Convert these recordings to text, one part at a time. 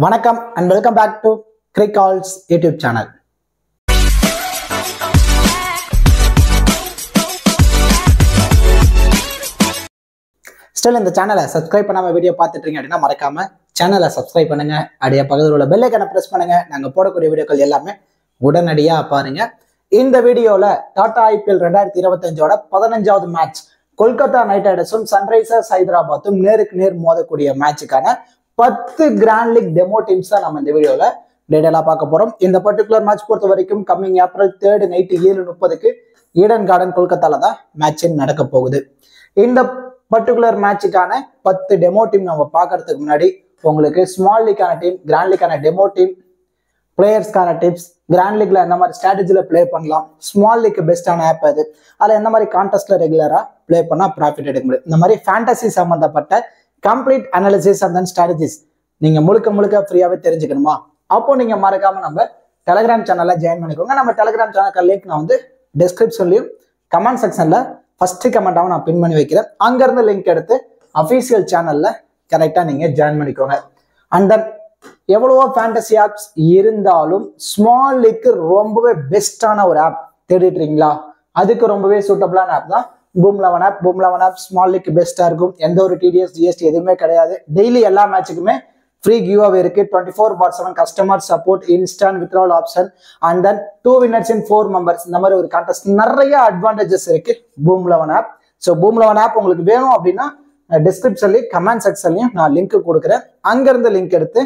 வணக்கம் and welcome back to Crickall's YouTube channel. Still இந்த சேனலை சப்ஸ்கிரைப் பண்ணாம வீடியோ பார்த்துட்டு இருக்கீங்க அப்படின்னா மறக்காம சேனலை சப்ஸ்கிரைப் பண்ணுங்க. அப்படியே பக்கத்தில் உள்ள பெல் ஐகானை பிரஸ் பண்ணுங்க. நாங்க போடக்கூடிய வீடியோக்கள் எல்லாமே உடனடியா பாருங்க. இந்த வீடியோல டாடா ஐபிஎல் 2025ஓட 15வது மேட்ச் கொல்கத்தா நைட் ரைடர்ஸும் சன்ரைசர்ஸ் ஹைதராபாத்தும் நேருக்கு நேர் மோதக்கூடிய மேட்சுக்கான 10 கிராண்ட் லீக் டெமோ டீம்ஸ் தான் நம்ம இந்த வீடியோல டீடைலா பார்க்க போறோம். இந்த பர்டிகுலர் மேட்ச் பொறுத்த வரைக்கும் coming April 3 night 7:30 Eden Garden கொல்கத்தால தான் மேட்ச் நடக்க போகுது. இந்த பர்டிகுலர் மேட்சுக்கான 10 டெமோ டீம் நம்ம பார்க்கறதுக்கு முன்னாடி உங்களுக்கு ஸ்மால் லீக்கான டீம், கிராண்ட் லீக்கான டெமோ டீம், பிளேயர்ஸ்க்கான டிப்ஸ், கிராண்ட் லீக்ல எந்த மாதிரி ஸ்ட்ராட்டஜில பிளே பண்ணலாம், ஸ்மால் லீக் பெஸ்டான ஆப் அது, அதில் எந்த மாதிரி கான்டெஸ்ட்ல ரெகுலரா பிளே பண்ணா ப்ராஃபிட் எடுக்க முடியும், இந்த மாதிரி ஃபேண்டசி சம்பந்தப்பட்ட complete analysis and then strategies நீங்க முழுக்க ஃப்ரீயாவே தெரிஞ்சுக்கணுமா? அப்போ நீங்க மறக்காம நம்ம டெலிகிராம் சேனல்ல ஜாயின் பண்ணிக்கோங்க. நம்ம டெலிகிராம் சேனல் லிங்க் நான் வந்து டிஸ்கிரிப்ஷன்லயும் கமெண்ட் செக்ஷன்ல ஃபர்ஸ்ட் கமெண்டாவும் நான் பின் பண்ணி வைக்கிறேன். அங்கிருந்து லிங்க் எடுத்து அஃபீஷியல் சேனல்ல கரெக்டா நீங்க ஜாயின் பண்ணிக்கோங்க. அண்ட் தென் எவ்வளவோ ஃபேண்டசி ஆப்ஸ் இருந்தாலும் ஸ்மால் லீக்கு ரொம்பவே பெஸ்டான ஒரு ஆப் தேடிட்டு இருக்கீங்களா? அதுக்கு ரொம்பவே சூட்டபிளான ஆப் தான் Boom 11 app. Boom 11 app small league பெஸ்டா இருக்கும். எந்த ஒரு டிடிஎஸ் ஜிஎஸ்டி எதுவுமே கிடையாது. டெய்லி எல்லா மேட்சுக்குமே ஃப்ரீ கிவ் அவே இருக்கு. 24/7 customer support, instant withdrawal option and then 2 winners in 4 members, இந்த மாதிரி ஒரு கான்டெஸ்ட் நிறைய அட்வான்டேஜஸ் இருக்கு Boom 11 app. So Boom 11 app உங்களுக்கு வேணும் அப்படின்னா டிஸ்கிரிப்ஷன்லயும் கமெண்ட் செக்ஷன்லயும் நான் லிங்க் கொடுக்குறேன். அங்கிருந்து லிங்க் எடுத்து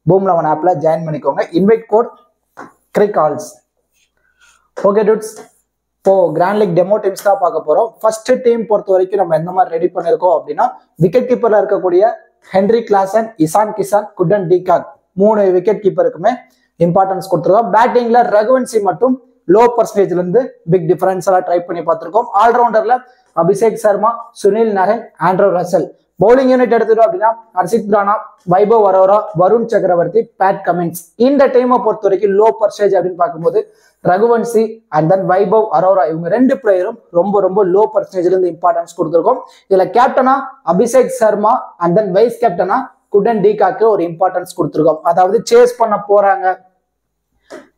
பூம் 11 ஆப்ல ஜாயின் பண்ணிக்கோங்க. இன்வைட் கோட் கிரிக்கால்ஸ். ஓகே டூட்ஸ், இப்போ கிராண்ட் லீக் டெமோ டீம்ஸ் தான் பார்க்க போறோம். ஃபர்ஸ்ட் டீம் பொறுத்த வரைக்கும் நம்ம எந்த மாதிரி ரெடி பண்ணிருக்கோம் அப்படின்னா, விக்கெட் கீப்பர்ல இருக்கக்கூடிய Henry Klaasen, Ishan Kishan, Quinton de Kock 3 wicket கீப்பருக்குமே importance கொடுத்துருக்கோம். பேட்டிங்ல ரகுவன்சி மட்டும் லோ பர்சன்டேஜ்ல இருந்து பிக் டிஃபரன்ஸ் எல்லாம் ட்ரை பண்ணி பார்த்திருக்கோம். ஆல்ரவுண்டர்ல Abhishek Sharma, Sunil Narine, Andre Russell. Bowling unit எடுத்துட்டோம் அப்படின்னா ஹர்ஷித் ராணா, வைபவ் அரோரா, வருண் சக்கரவர்த்தி, பேட் கமின்ஸ். இந்த டீமை பொறுத்த வரைக்கும் லோ பர்சன்டேஜ் அப்படின்னு பார்க்கும்போது ரகுவன்சி அண்ட் தென் வைபவ் அரோரா இவங்க 2 பிளேயரும் ரொம்ப லோ பர்சன்டேஜ்ல இருந்து இம்பார்ட்டன்ஸ் கொடுத்துருக்கோம். இதுல கேப்டனா Abhishek Sharma and then vice கேப்டனா குடன் டிகாக்கு ஒரு இம்பார்ட்டன்ஸ் கொடுத்துருக்கோம். அதாவது சேஸ் பண்ண போறாங்க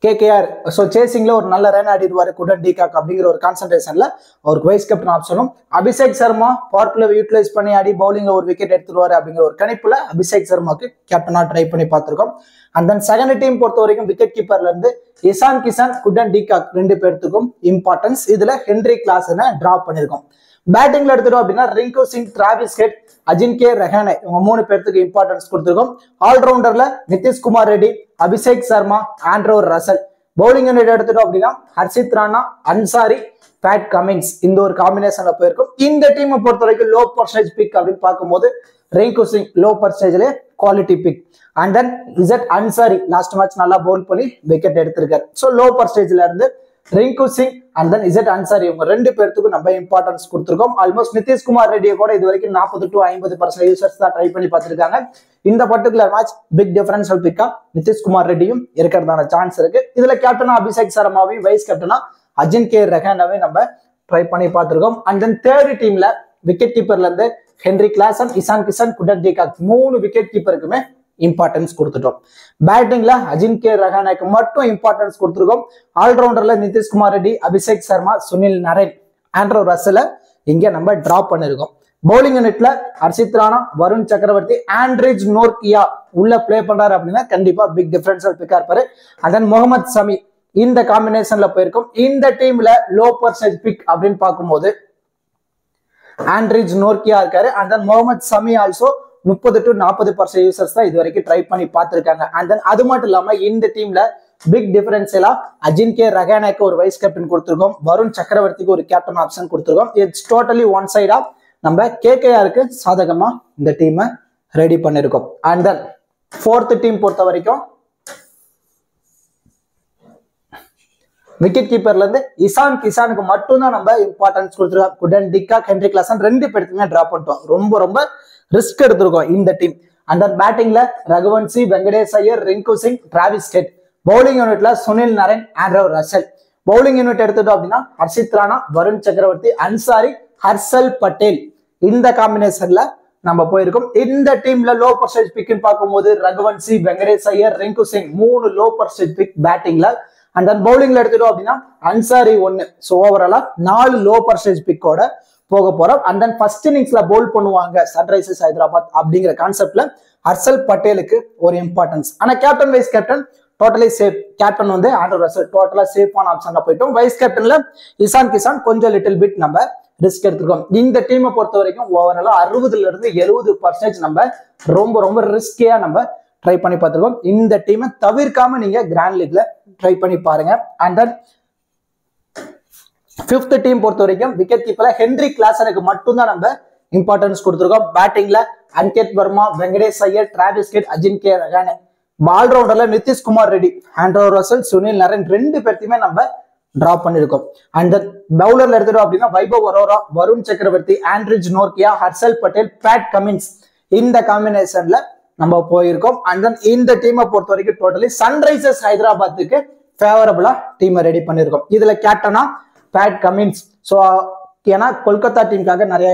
கேகேஆர், ஸோ சேசிங்ல ஒரு நல்ல ரன் ஆடிடுவாரு குடன் டிகாக் அப்படிங்கிற ஒரு கான்சென்ட்ரேஷன்ல அவருக்கு வைஸ் கேப்டன் ஆப்ஷனும், Abhishek Sharma power play utilise பண்ணி ஆடி பவுலிங்ல ஒரு விக்கெட் எடுத்துருவாரு அப்படிங்கிற ஒரு கணிப்புல அபிஷேக் சர்மாக்கு கேப்டனா ட்ரை பண்ணி பார்த்திருக்கோம். அண்ட் தென் செகண்ட் டீம் பொறுத்த வரைக்கும் விக்கெட் கீப்பர்ல இருந்து இசான் கிசான், குடன் டிகாக் 2 பேர்த்துக்கும் இம்பார்ட்டன்ஸ். இதுல ஹென்ரி கிளாசனை டிராப் பண்ணிருக்கோம். பேட்டிங்ல எடுத்துட்டோம் அப்படின்னா ரிங்கு சிங், டிராவிஸ் ஹெட், அஜின்கே ரஹானே இவங்க 3 பேர்த்துக்கு இம்பார்ட்டன்ஸ் கொடுத்துருக்கோம். ஆல்ரவுண்டர்ல Nitish Kumar Reddy, Abhishek Sharma, Andre Russell. Bowling unit எடுத்துட்டோம் அப்படின்னா ஹர்ஷித் ராணா, அன்சாரி, பேட் கமின்ஸ் இந்த ஒரு காம்பினேஷன்ல போயிருக்கும். இந்த டீமை பொறுத்த வரைக்கும் லோ பர்சன்டேஜ் பிக் அப்படின்னு பார்க்கும்போது ரிங்கு சிங் லோ பர்சன்டேஜ்ல quality pick. And then Z Ansari last match நல்லா பவுல் பண்ணி விக்கெட் எடுத்திருக்காரு. ஸோ லோ பர்சன்டேஜ்ல இருந்து Rinku Singh and then Z Ansari இவங்க 2 பேர்த்துக்கும் நம்ம இம்பார்ட்டன்ஸ் கொடுத்துருக்கோம். ஆல்மோஸ்ட் நிதிஷ்குமார் ரெட்டியை கூட இது வரைக்கும் 40 to 50% யூசர்ஸ் தான் ட்ரை பண்ணி பார்த்திருக்காங்க. இந்த பர்டிகுலர் மேட்ச் பிக் டிஃபரன்ஷியல் பிக்கா நிதிஷ்குமார் ரெட்டியும் இருக்கிறதான சான்ஸ் இருக்கு. இதுல கேப்டனா அபிஷேக் சர்மாவையும் வைஸ் கேப்டனா அஜின்கே ரஹானவையும் நம்ம ட்ரை பண்ணி பார்த்திருக்கோம். அண்ட் தென் தேர்ட் டீம்ல விக்கெட் கீப்பர்ல இருந்து Henry Klaasen, Ishan Kishan, Quinton de Kock 3 wicket கீப்பருக்குமே importance கொடுத்துட்டோம். பேட்டிங்ல அஜின்கே ரஹானேக்கு மட்டும் இம்பார்ட்டன்ஸ் கொடுத்துருக்கோம். ஆல்ரவுண்டர்ல நிதிஷ்குமார் ரெட்டி, அபிஷேக் சர்மா, சுனில் நரேன், ஆண்ட்ரூ ரசல இங்க நம்ம டிராப் பண்ணிருக்கோம். பவுலிங் யூனிட்ல ஹர்ஷித் ராணா, வருண் சக்கரவர்த்தி, ஆண்ட்ரிஜ் நோர்கியா உள்ள பிளே பண்றாரு அப்படின்னா கண்டிப்பா பிக் டிஃபரன்ஷியல் பிக்கா இருப்பாரு. அண்ட் தென் முகமது சமி இந்த காம்பினேஷன்ல போயிருக்கும். இந்த டீம்ல லோ பர்சன்டேஜ் பிக் அப்படின்னு பார்க்கும்போது ஆண்ட்ரிஜ் நோர்கியா இருக்காரு. And then Mohammed Shami also 30 to 40% users தான் இது வரைக்கும் ட்ரை பண்ணி பார்த்திருக்காங்க. அண்ட் தென் அது மட்டும் இல்லாம இந்த டீம்ல பிக் டிஃபரன்ஸ் எல்லாம் அஜின்கே ரஹானேக்கு ஒரு வைஸ் கேப்டன் கொடுத்துருக்கோம், வருண் சக்கரவர்த்திக்கு ஒரு கேப்டன் ஆப்ஷன் கொடுத்துருக்கோம். இட்ஸ் டோட்டலி ஒன் சைடா நம்ம கேகேஆருக்கு சாதகமா இந்த டீமை ரெடி பண்ணிருக்கோம். அண்ட் தென் 4th டீம் பொறுத்த வரைக்கும் விக்கெட் கீப்பர்ல இருந்து இசான் கிசானுக்கு மட்டும் தான் நம்ம இம்பார்ட்டன்ஸ் கொடுத்துருக்கோம். குடன் டிகாக், ஹென்ரி கிளாசன் 2 பேருக்குமே டிராப் பண்ணிட்டோம். ரொம்ப ரிஸ்க் எடுத்திருக்கோம் இந்த டீம். அண்ட் தென் பேட்டிங்ல Raghuvanshi, Venkatesh Iyer, Rinku Singh, Travis Head. Bowling யூனிட்ல Sunil Narine, Andre Russell. Bowling unit எடுத்துட்டோம் அப்படின்னா ஹர்ஷித் ராணா, வருண் சக்கரவர்த்தி, அன்சாரி, ஹர்ஷல் பட்டேல் இந்த காம்பினேஷன்ல நம்ம போயிருக்கோம். இந்த டீம்ல லோ பர்சன்டேஜ் பிக்னு பார்க்கும்போது Raghuvanshi, Venkatesh Iyer, Rinku Singh 3 low percentage pick பேட்டிங்ல. அண்ட் தென் பவுலிங்ல எடுத்துட்டோம் அப்படின்னா அன்சாரி 1. ஸோ ஓவராலா 4 லோ பர்சன்டேஜ் பிக்கோட போக போறோம். அண்ட் தென் ஃபர்ஸ்ட் இன்னிங்ஸ்ல பவுல் பண்ணுவாங்க சன்ரைசர்ஸ் ஹைதராபாத் அப்படிங்கிற கான்செப்ட்ல ஹர்ஷல் பட்டேலுக்கு ஒரு இம்பார்ட்டன்ஸ். ஆனா captain vice captain totally safe. Captain வந்து ஆண்ட்ரூ ரசல் டோட்டலா சேஃபான ஆப்ஷன்ல போயிட்டோம். வைஸ் கேப்டன்ல இசான் கிசான் கொஞ்சம் லிட்டில் பிட் நம்ம ரிஸ்க் எடுத்துருக்கோம். இந்த டீமை பொறுத்த வரைக்கும் ஓவராலா 60ல இருந்து 70% நம்ம ரொம்ப ரிஸ்கியா நம்ம ட்ரை பண்ணி பார்த்துருக்கோம். இந்த டீமை தவிர்க்காம நீங்க கிராண்ட் லீக்ல ட்ரை பண்ணி பாருங்க. அண்ட் தென் 5th டீம் பொறுத்த வரைக்கும் விக்கெட் கீப்பர்ல ஹென்ரி கிளாசனுக்கு மட்டும்தான் நம்ம இம்பார்ட்டன்ஸ் கொடுத்துருக்கோம். பேட்டிங்ல அன்கேத் வர்மா, வெங்கடேஷ் ஐயர், டிராவிஸ் ஹெட், அஜின்கே ரஹானே. ஆல்ரவுண்டர்ல நிதிஷ்குமார் ரெட்டி, ஆண்ட்ரூ ரசல், சுனில் நரேன் 2 பேர்த்தையுமே நம்ம டிராப் பண்ணிருக்கோம். அண்ட் பவுலர்ல எடுத்துட்டோம் அப்படின்னா வைபவ் அரோரா, வருண் சக்கரவர்த்தி, ஆண்ட்ரிஜ் Nortje, Harshal Patel, bad Cummins இந்த காம்பினேஷன்ல நம்ம போயிருக்கோம். அண்ட் தென் இந்த டீமை பொறுத்த வரைக்கும் டோட்டலி சன்ரைசர்ஸ் ஹைதராபாத்துக்கு ஃபேவரபிளா டீமை ரெடி பண்ணிருக்கோம். இதுல கேப்டனா பேட் கமின்ஸ். ஸோ ஏன்னா கொல்கத்தா டீமுக்காக நிறைய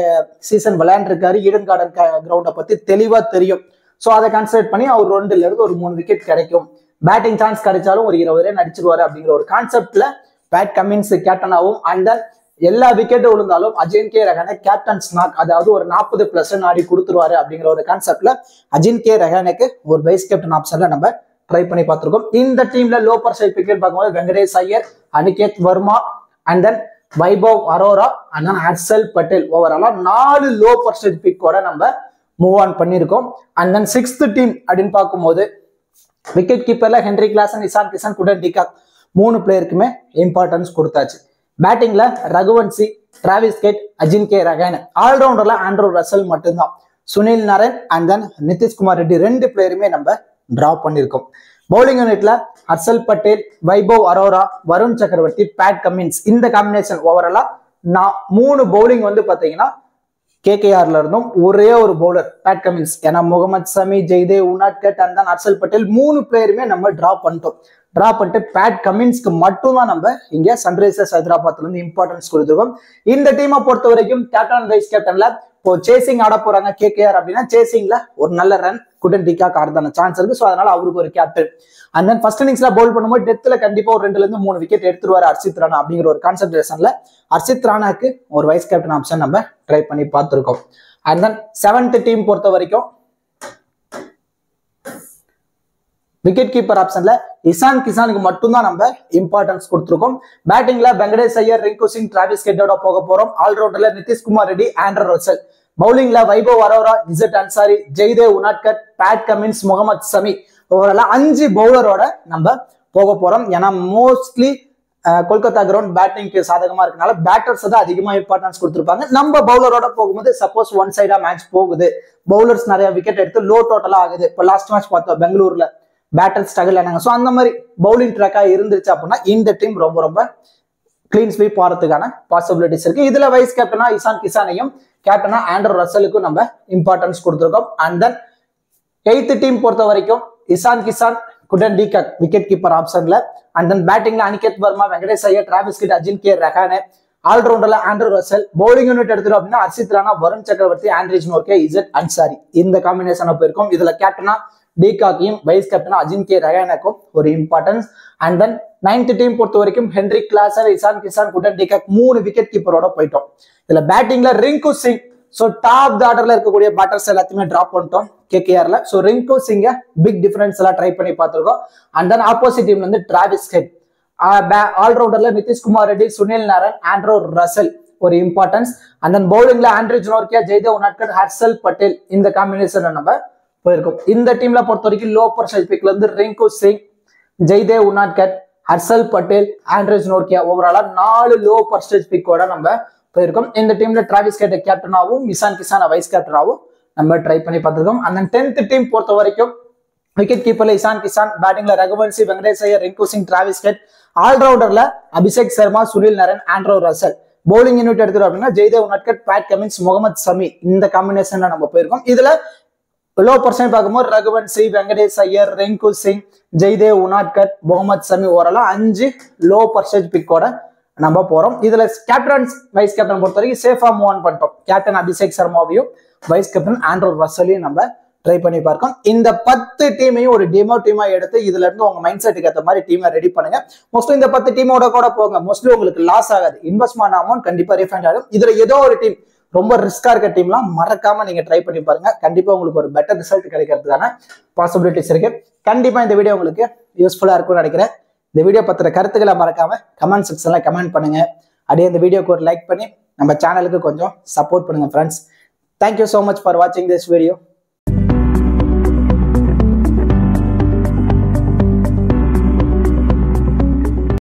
சீசன் விளையாண்டுருக்காரு. ஈடன் கார்டன் கிரவுண்டை பத்தி தெளிவா தெரியும். ஸோ அதை கன்சிடர் பண்ணி அவர் 2ல இருந்து ஒரு 3 விக்கெட் கிடைக்கும். பேட்டிங் சான்ஸ் கிடைச்சாலும் ஒரு 20 ரன் அடிச்சிருவாரு அப்படிங்கிற ஒரு கான்செப்ட்ல பேட் கமின்ஸ் கேப்டனாகவும் அண்ட் எல்லா விக்கெட்டும் விழுந்தாலும் அஜின்கே ரஹானே கேப்டன் ஸ்நாக், அதாவது ஒரு 40+ ரன் ஆடி கொடுத்துருவாரு அப்படிங்கிற ஒரு கான்செப்ட்ல அஜின்கே ரஹானேக்கு ஒரு வைஸ் கேப்டன் ஆப்ஷன்ல நம்ம ட்ரை பண்ணி பார்த்திருக்கோம். இந்த டீம்ல லோ பர்சன்டேஜ் பிக்கெட் பார்க்கும்போது Venkatesh Iyer, Aniket Verma, and then Vaibhav Arora, and then Harshal Patel. ஓவராலா 4 லோ பர்சன்டேஜ் பிக்கோட நம்ம மூவ் ஆன் பண்ணியிருக்கோம். அண்ட் தென் 6th டீம் அப்படின்னு பார்க்கும்போது விக்கெட் கீப்பர்ல Heinrich Klaasen, Ishan Kishan, Quinton de Kock 3 பிளேயருக்குமே இம்பார்ட்டன்ஸ் கொடுத்தாச்சு. பேட்டிங்ல ரகுவன்சி, டிராவிஸ் ஹெட், அஜின்கே ரஹானே. ஆல்ரவுண்டர்ல ஆண்ட்ரூ ரசல் மட்டும்தான். சுனில் நரேன் அண்ட் தென் நிதிஷ்குமார் ரெட்டி 2 பிளேயருமே நம்ம டிராப் பண்ணியிருக்கோம். பவுலிங் யூனிட்ல ஹர்ஷல் பட்டேல், வைபவ் அரோரா, வருண் சக்கரவர்த்தி, பேட் கமின்ஸ் இந்த காம்பினேஷன். ஓவராலா 3 பவுலிங் வந்து பாத்தீங்கன்னா கேகேஆர்ல இருந்தும் ஒரே ஒரு பவுலர் பேட் கமின்ஸ். ஏன்னா முகமது சமி, ஜெய்தேவ் உனாட்கட் அண்ட் தென் ஹர்ஷல் பட்டேல் 3 பிளேயருமே நம்ம டிராப் பண்ணிட்டோம். டிராப் பண்ணிட்டு பேட் கமின்ஸ்க்கு மட்டும்தான் நம்ம இங்க சன்ரைசர்ஸ் ஹைதராபாத்ல இருந்து இம்பார்ட்டன்ஸ் கொடுத்துருக்கோம். இந்த டீமை பொறுத்த வரைக்கும் கேப்டன் வைஸ் கேப்டன்ல இப்போ சேசிங் ஆட போறாங்க கேகேஆர் அப்படின்னா சேசிங்ல ஒரு நல்ல ரன் குடன் டிகாக் ஆடுறதான சான்ஸ் இருக்கு. ஸோ அதனால அவருக்கு ஒரு கேப்டன். அண்ட் தென் ஃபர்ஸ்ட் இன்னிங்ஸ்ல பவுல் பண்ணும்போது டெத்ல கண்டிப்பா ஒரு 2ல இருந்து 3 விக்கெட் எடுத்துருவாரு ஹர்ஷித் ராணா அப்படிங்கிற ஒரு கான்சென்ட்ரேஷன்ல ஹர்ஷித் ராணாக்கு ஒரு வைஸ் கேப்டன் ஆப்ஷன் நம்ம ட்ரை பண்ணி பார்த்துருக்கோம். அண்ட் தென் 7th டீம் பொறுத்த வரைக்கும் விக்கெட் கீப்பர் ஆப்ஷன்ல இசான் கிசானுக்கு மட்டும்தான் நம்ம இம்பார்ட்டன்ஸ் கொடுத்துருக்கோம். பேட்டிங்ல வெங்கடேஷ் ஐயர், ரிங்கு சிங், டிராவிஸ் ஹெட்டோட போக போறோம். ஆல்ரவுண்டர்ல நிதிஷ்குமார் ரெட்டி, ஆண்ட்ரூ ரசல். பவுலிங்ல Vaibhav Arora, Z Ansari, Jaydev Unadkat, Pat Cummins, Mohammed Shami. ஓவராலா 5 பவுலரோட நம்ம போக போறோம். ஏன்னா மோஸ்ட்லி கொல்கத்தா கிரவுண்ட் பேட்டிங்க்கு சாதகமா இருக்கனால பேட்டர்ஸ் தான் அதிகமா இம்பார்ட்டன்ஸ் கொடுத்துருப்பாங்க. நம்ம பவுலரோட போகும்போது சப்போஸ் ஒன் சைடா மேட்ச் போகுது, பவுலர்ஸ் நிறைய விக்கெட் எடுத்து லோ டோட்டலா ஆகுது. இப்போ லாஸ்ட் மேட்ச் பார்த்தோம் பெங்களூர்ல பேட்டர் ஸ்ட்ரகிள் ஆனாங்க. ஸோ அந்த மாதிரி பவுலிங் ட்ராக்கா இருந்துச்சு அப்படின்னா இந்த டீம் ரொம்ப கிளீன் ஸ்வீப் போறதுக்கான பாசிபிலிட்டிஸ் இருக்கு. இதுல வைஸ் கேப்டனா இசான் கிசானையும் கேப்டனா ஆண்ட்ரூ ரசலுக்கும் நம்ம இம்பார்ட்டன்ஸ் கொடுத்துருக்கோம். அண்ட் தென் 8th டீம் பொறுத்த வரைக்கும் Ishan Kishan, Quinton de Kock wicket keeper ஆப்ஷன்ல. அண்ட் தென் பேட்டிங்ல அனிகேத் வர்மா, வெங்கடேஷ் ஐயர், டிராவிஸ் ஹெட், அஜின்கே ரஹானே. ஆல்ரவுண்டர்ல ஆண்ட்ரூ ரசல். பவுலிங் யூனிட் எடுத்துட்டோம் அப்படின்னா ஹர்ஷித் ராணா, வருண் சக்கரவர்த்தி, ஆண்ட்ரிஜ் நோர்கே, இசட் அன்சாரி இந்த காம்பினேஷன் போயிருக்கும். இதுல கேப்டனா டிகாக்கையும் வைஸ் கேப்டனா அஜின்கே ரஹானேக்கும் ஒரு importance. And then 9th team பொறுத்த வரைக்கும் Heinrich Klaasen, Ishan Kishan, Quinton de Kock 3 wicket கீப்பரோட போயிட்டோம். இதுல பேட்டிங்ல ரிங்கு சிங். ஸோ டாப் ஆர்டர்ல இருக்கக்கூடிய பேட்டர்ஸ் எல்லாத்தையுமே டிராப் பண்ணிட்டோம் கேகேஆர்ல. ஸோ ரிங்கு சிங்க பிக் டிஃபரன்ஸ் எல்லாம் ட்ரை பண்ணி பார்த்துருக்கோம். அண்ட் தென் ஆப்போசிட் டீம்ல இருந்து டிராவிஸ் ஹெட். ஆல்ரவுண்டர்ல நிதிஷ்குமார் ரெட்டி, சுனில் நரேன், ஆண்ட்ரூ ரசல் ஒரு இம்பார்ட்டன்ஸ். அண்ட் தென் பவுலிங்ல ஆண்ட்ரிஜ் நோர்கியா, ஜெய்தேவ் உனாட்கட், ஹர்ஷல் பட்டேல் இந்த காம்பினேஷன் நம்ம போயிருக்கும். இந்த டீம்ல பொறுத்த வரைக்கும் லோ பர்சன்டேஜ் பிக்ல இருந்து ரிங்கு சிங், ஜெய்தேவ் உனாட்கட், ஹர்ஷல் பட்டேல், ஆண்ட்ரிஜ் நோர்கியா ஓவராலா 4 லோ பர்சன்டேஜ் பிக்கோட நம்ம போயிருக்கோம். இந்த டீம்ல டிராவிஸ் ஹெட் கேப்டனாகவும் இசான் கிசான் வைஸ் கேப்டனாகவும் நம்ம ட்ரை பண்ணி பார்த்திருக்கோம். அந்த 10th டீம் பொறுத்த வரைக்கும் விக்கெட் கீப்பர்ல இசான் கிசான், பேட்டிங்ல ரகுவன்சி, வெங்கடேஷ் ஐயர், ரிங்கு சிங், டிராவிஸ் ஹெட். ஆல்ரவுண்டர்ல Abhishek Sharma, Sunil Narine, Andre Russell. Bowling unit எடுத்துட்டோம் அப்படின்னா ஜெய்தேவ் உனாட்கட், பேட் கமின்ஸ், முகமது சமி இந்த காம்பினேஷன்ல நம்ம போயிருக்கோம். இதுல லோ பர்சன்ட் பார்க்கும்போது ரகுவன்சி, வெங்கடேஷ் ஐயர், ரிங்கு சிங், ஜெய்தேவ் உனாட்கட், முகமது சமி ஓவராலா 5 லோ பர்சன்டேஜ் பிக்கோட நம்ம போறோம். இதுல கேப்டன் வைஸ் கேப்டன் பொறுத்த வரைக்கும் சேஃபா மூவ் ஆன் பண்ணிட்டோம். கேப்டன் அபிஷேக் சர்மாவையும் வைஸ் கேப்டன் ஆண்ட்ரூ ரசலையும் நம்ம ட்ரை பண்ணி பார்க்கோம். இந்த 10 டீமையும் ஒரு டெமோ டீமா எடுத்து இதுல இருந்து உங்க மைண்ட் செட்டுக்கு ஏற்ற மாதிரி டீமை ரெடி பண்ணுங்க. மோஸ்ட்லி இந்த 10 டீமோட கூட போங்க. மோஸ்ட்லி உங்களுக்கு லாஸ் ஆகாது. இன்வெஸ்ட்மெண்ட் அமௌண்ட் கண்டிப்பா ரீஃபண்ட் ஆகும். இதுல ஏதோ ஒரு டீம் ரொம்ப ரிஸ்கா இருக்க டீம்லாம் மறக்காம நீங்க ட்ரை பண்ணி பாருங்க. கண்டிப்பா உங்களுக்கு ஒரு பெட்டர் ரிசல்ட் கிடைக்கிறதுக்கான பாசிபிலிட்டிஸ் இருக்கு. கண்டிப்பா இந்த வீடியோ உங்களுக்கு யூஸ்ஃபுல்லா இருக்கும்னு நினைக்கிறேன். இந்த வீடியோ பத்திர கருத்துக்களை மறக்காம கமெண்ட் செக்ஷன்ல கமெண்ட் பண்ணுங்க. அப்படியே இந்த வீடியோக்கு ஒரு லைக் பண்ணி நம்ம சேனலுக்கு கொஞ்சம் சப்போர்ட் பண்ணுங்க friends. Thank you so much for வாட்சிங் திஸ் வீடியோ.